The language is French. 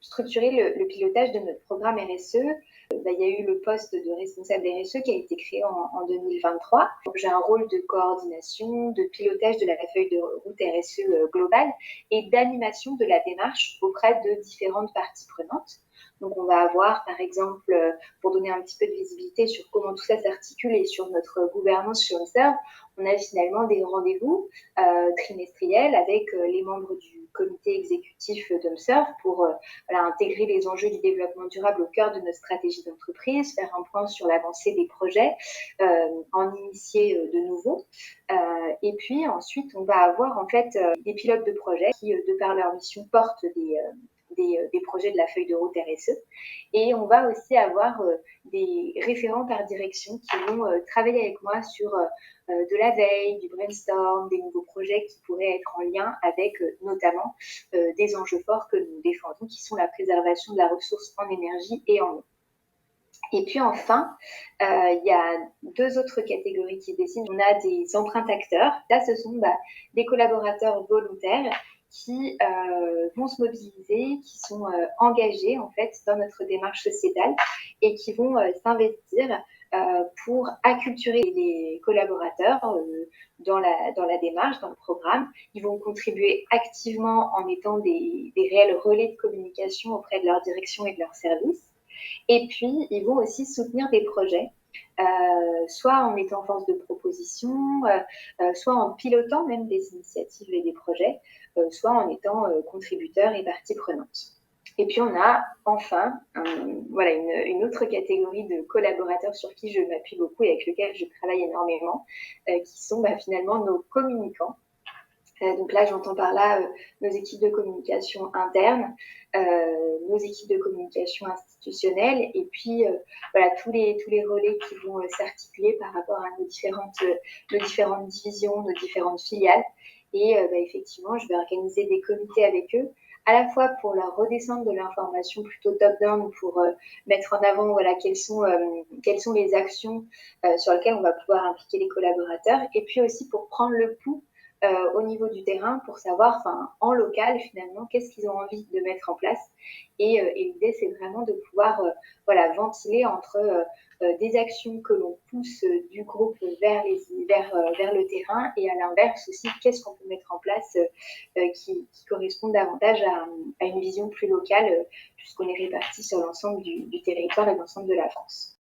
structurer le pilotage de notre programme RSE, il y a eu le poste de responsable RSE qui a été créé en 2023. Donc, j'ai un rôle de coordination, de pilotage de la feuille de route RSE globale et d'animation de la démarche auprès de différentes parties prenantes. Donc, on va avoir, par exemple, pour donner un petit peu de visibilité sur comment tout ça s'articule et sur notre gouvernance sur Observe, on a finalement des rendez-vous trimestriels avec les membres du comité exécutif d'Observe pour intégrer les enjeux du développement durable au cœur de notre stratégie d'entreprise, faire un point sur l'avancée des projets, en initier de nouveaux. Et puis ensuite, on va avoir en fait des pilotes de projets qui, de par leur mission, portent des projets de la feuille de route RSE. Et on va aussi avoir des référents par direction qui vont travailler avec moi sur de la veille, du brainstorm, des nouveaux projets qui pourraient être en lien avec notamment des enjeux forts que nous défendons, qui sont la préservation de la ressource en énergie et en eau. Et puis enfin, il y a deux autres catégories qui dessinent. On a des empreintes acteurs. Là, ce sont des collaborateurs volontaires qui vont se mobiliser, qui sont engagés en fait dans notre démarche sociétale et qui vont s'investir pour acculturer les collaborateurs dans la démarche, dans le programme. Ils vont contribuer activement en étant des réels relais de communication auprès de leur direction et de leurs services. Et puis, ils vont aussi soutenir des projets, soit en étant force de proposition, soit en pilotant même des initiatives et des projets, soit en étant contributeurs et partie prenante. Et puis, on a enfin une autre catégorie de collaborateurs sur qui je m'appuie beaucoup et avec lesquels je travaille énormément, qui sont finalement nos communicants. Donc là, j'entends par là nos équipes de communication internes, nos équipes de communication institutionnelles, et puis tous les relais qui vont s'articuler par rapport à nos différentes divisions, nos différentes filiales. Et effectivement, je vais organiser des comités avec eux, à la fois pour leur redescendre de l'information plutôt top-down, pour mettre en avant quelles sont les actions sur lesquelles on va pouvoir impliquer les collaborateurs, et puis aussi pour prendre le pouls au niveau du terrain pour savoir, en local, finalement, qu'est-ce qu'ils ont envie de mettre en place. Et l'idée, c'est vraiment de pouvoir ventiler entre des actions que l'on pousse du groupe vers le terrain, et à l'inverse aussi, qu'est-ce qu'on peut mettre en place qui correspond davantage à une vision plus locale, puisqu'on est répartis sur l'ensemble du territoire et l'ensemble de la France.